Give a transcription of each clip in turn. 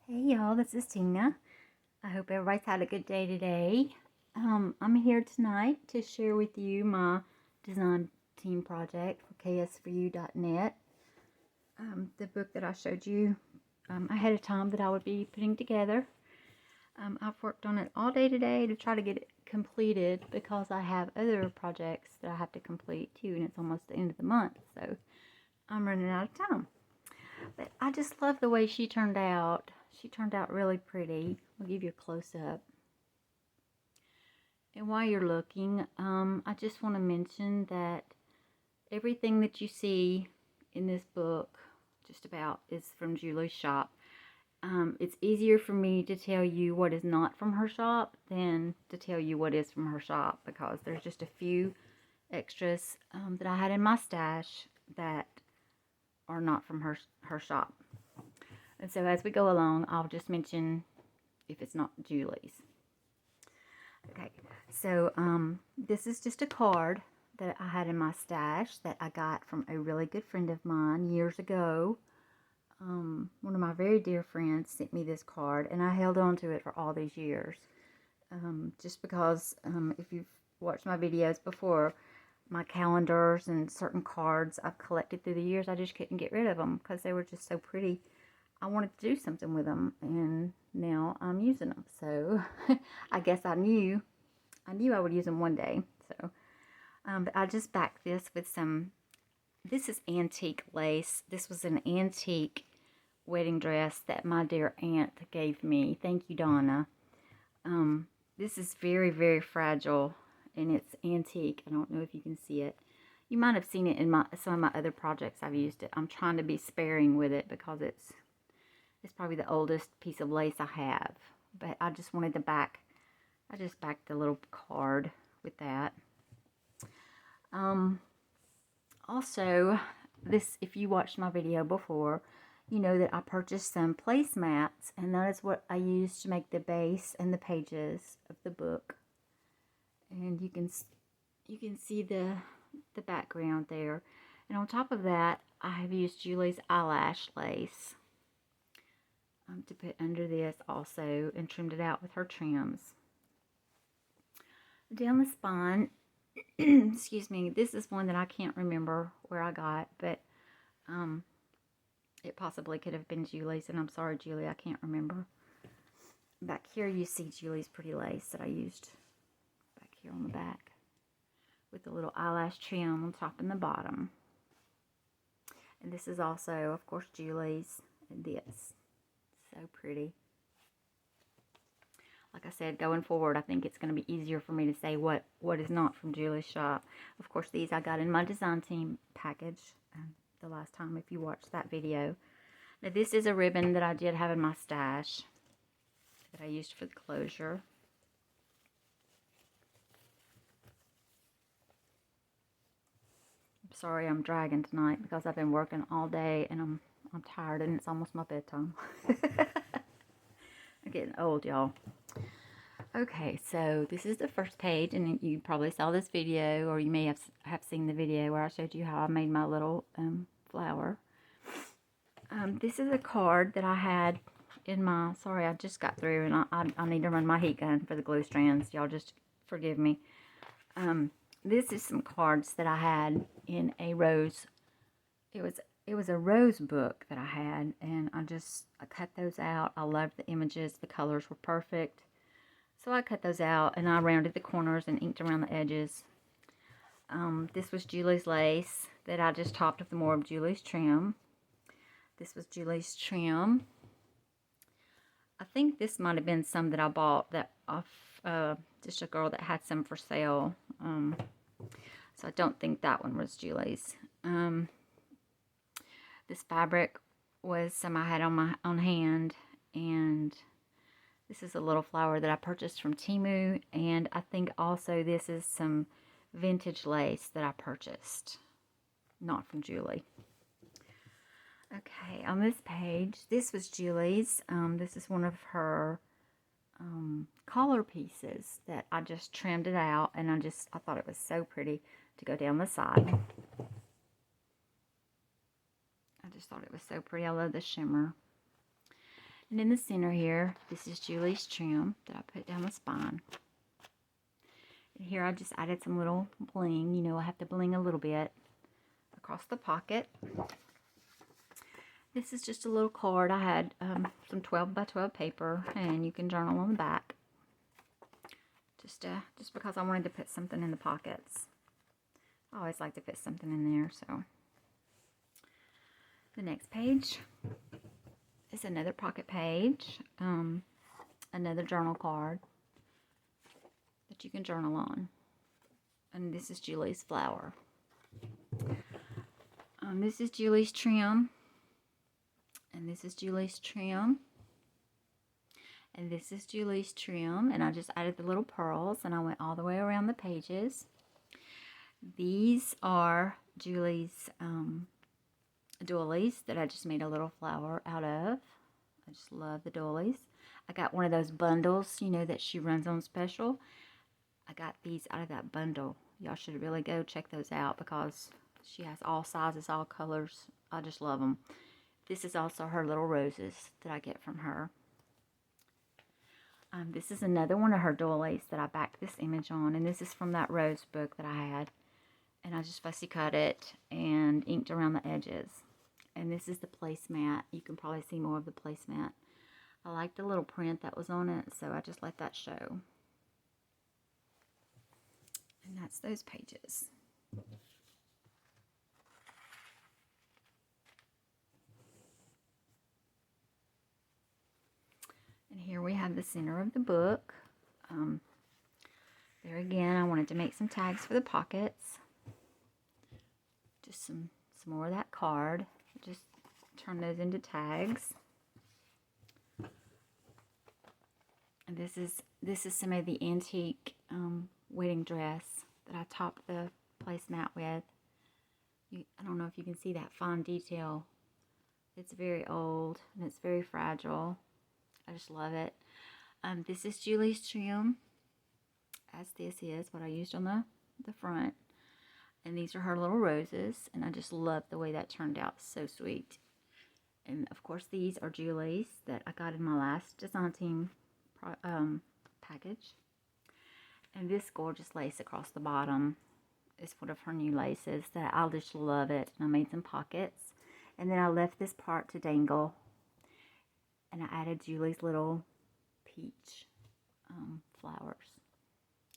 Hey y'all, this is Tina. I hope everybody's had a good day today. I'm here tonight to share with you my design team project for ks4u.net. The book that I showed you ahead of time that I would be putting together. I've worked on it all day today to try to get it completed because I have other projects that I have to complete too, and it's almost the end of the month, so I'm running out of time. But I just love the way she turned out. She turned out really pretty. I'll give you a close-up. And while you're looking, I just want to mention that everything that you see in this book, just about, is from Julie's shop. It's easier for me to tell you what is not from her shop than to tell you what is from her shop, because there's just a few extras that I had in my stash that are not from her shop. And so as we go along, I'll just mention if it's not Julie's. Okay, so this is just a card that I had in my stash that I got from a really good friend of mine years ago. One of my very dear friends sent me this card, and I held on to it for all these years. Just because if you've watched my videos before, my calendars and certain cards I've collected through the years, I just couldn't get rid of them because they were just so pretty. I wanted to do something with them, and now I'm using them. So I guess I knew I would use them one day. So, but I just backed this with some. This is antique lace. This was an antique wedding dress that my dear aunt gave me. Thank you, Donna. This is very, very fragile, and it's antique. I don't know if you can see it. You might have seen it in some of my other projects I've used it. I'm trying to be sparing with it because it's probably the oldest piece of lace I have. But I just wanted to I just backed a little card with that. Also, if you watched my video before, you know that I purchased some placemats, and that is what I used to make the base and the pages of the book. And you can see the background there. And on top of that, I have used Julie's eyelash lace to put under this also, and trimmed it out with her trims. Down the spine, excuse me, this is one that I can't remember where I got, but it possibly could have been Julie's, and I'm sorry, Julie, I can't remember. Back here you see Julie's pretty lace that I used back here on the back with the little eyelash trim on top and the bottom. And this is also, of course, Julie's, and this. So pretty. Like I said, going forward, I think it's going to be easier for me to say what is not from Julie's shop. Of course, these I got in my design team package the last time, if you watched that video. Now, this is a ribbon that I did have in my stash that I used for the closure. I'm sorry I'm dragging tonight because I've been working all day and I'm tired, and it's almost my bedtime. I'm getting old, y'all. Okay, so this is the first page, and you probably saw this video, or you may have seen the video where I showed you how I made my little flower. This is a card that I had in my, sorry, I just got through, and I need to run my heat gun for the glue strands. Y'all just forgive me. This is some cards that I had in a rose. It was a rose book that I had, and I cut those out. I loved the images. The colors were perfect. So I cut those out, and I rounded the corners and inked around the edges. This was Julie's lace that I just topped with more of Julie's trim. This was Julie's trim. I think this might have been some that I bought that off just a girl that had some for sale. So I don't think that one was Julie's. This fabric was some I had on hand, and this is a little flower that I purchased from Temu, and I think also this is some vintage lace that I purchased, not from Julie. Okay, on this page, this was Julie's. This is one of her collar pieces that I just trimmed it out, and I thought it was so pretty to go down the side. I just thought it was so pretty. I love the shimmer. And in the center here, this is Julie's trim that I put down the spine. And here I just added some little bling. You know, I have to bling a little bit across the pocket. This is just a little card. I had some 12 by 12 paper, and you can journal on the back. Just because I wanted to put something in the pockets. I always like to fit something in there, so. The next page is another pocket page, another journal card that you can journal on. And this is Julie's flower. This is Julie's trim. And this is Julie's trim. And this is Julie's trim. And I just added the little pearls, and I went all the way around the pages. These are Julie's doilies that I just made a little flower out of. I just love the doilies. I got one of those bundles, you know, that she runs on special. I got these out of that bundle. Y'all should really go check those out because she has all sizes, all colors. I just love them. This is also her little roses that I get from her. This is another one of her doilies that I backed this image on, and this is from that rose book that I had. And I just fussy cut it and inked around the edges. And this is the placemat. You can probably see more of the placemat. I like the little print that was on it, so I just let that show. And that's those pages. And here we have the center of the book. There again, I wanted to make some tags for the pockets. Just some more of that card. Just turn those into tags. And this is some of the antique wedding dress that I topped the placemat with. I don't know if you can see that fine detail. It's very old and it's very fragile. I just love it. This is Julie's trim, as this is what I used on the front. And these are her little roses, and I just love the way that turned out. So sweet. And of course, these are Julie's that I got in my last design team package. And this gorgeous lace across the bottom is one of her new laces that I just love it. And I made some pockets, and then I left this part to dangle, and I added Julie's little peach flowers.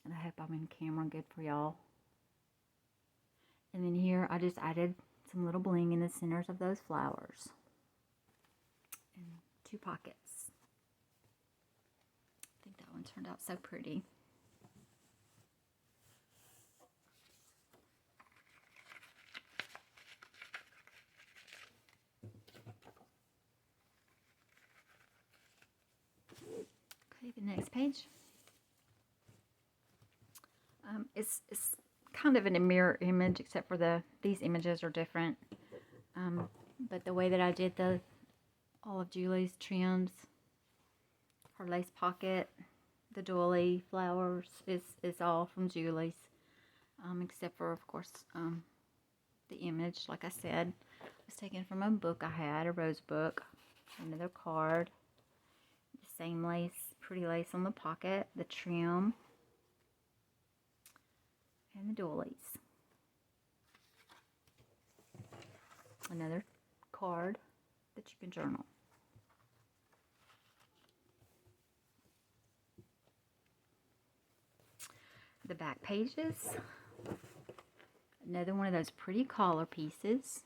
And I hope I'm in camera good for y'all. And then here I just added some little bling in the centers of those flowers. And 2 pockets. I think that one turned out so pretty. Okay, the next page. It's kind of in a mirror image, except for these images are different. But the way that I did all of Julie's trims, her lace pocket, the doily flowers is all from Julie's, except for, of course, the image, like I said, was taken from a book I had, a rose book. Another card, the same lace, pretty lace on the pocket, the trim, and the doilies. Another card that you can journal. The back pages. Another one of those pretty collar pieces.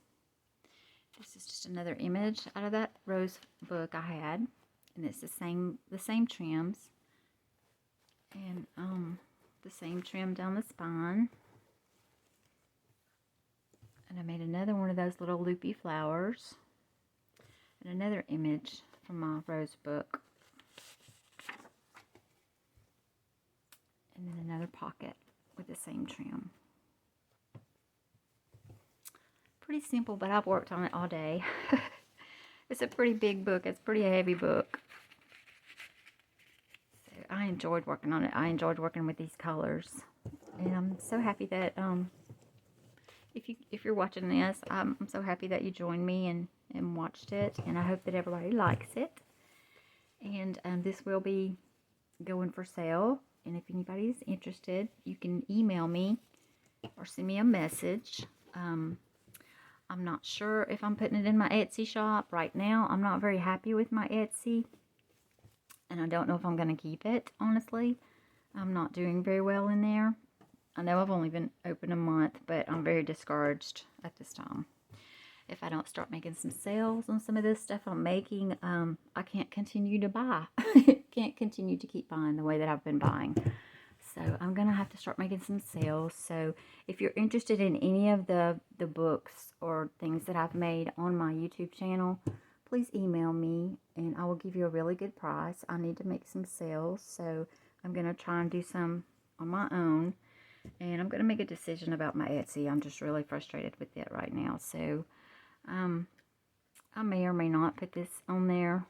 This is just another image out of that rose book I had, and it's the same trims, and the same trim down the spine. And I made another one of those little loopy flowers, and another image from my rose book, and then another pocket with the same trim. Pretty simple, but I've worked on it all day. It's a pretty big book. It's a pretty heavy book. So I enjoyed working on it. I enjoyed working with these colors. And I'm so happy that if you're watching this, I'm so happy that you joined me and watched it. And I hope that everybody likes it. And this will be going for sale. And if anybody's interested, you can email me or send me a message. I'm not sure if I'm putting it in my Etsy shop right now. I'm not very happy with my Etsy, and I don't know if I'm going to keep it, honestly. I'm not doing very well in there. I know I've only been open a month, but I'm very discouraged at this time. If I don't start making some sales on some of this stuff I'm making, I can't continue to buy. Can't continue to keep buying the way that I've been buying. So I'm going to have to start making some sales. So if you're interested in any of the books or things that I've made on my YouTube channel, please email me and I will give you a really good price. I need to make some sales, so I'm going to try and do some on my own. And I'm going to make a decision about my Etsy. I'm just really frustrated with it right now. So I may or may not put this on there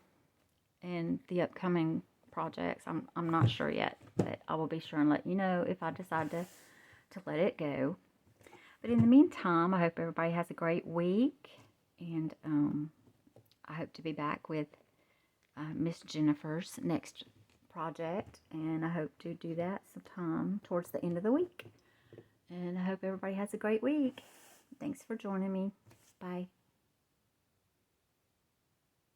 in the upcoming projects. I'm not sure yet, but I will be sure and let you know if I decide to let it go. But in the meantime, I hope everybody has a great week, and I hope to be back with Miss Jennifer's next project, and I hope to do that sometime towards the end of the week. And I hope everybody has a great week. Thanks for joining me. Bye.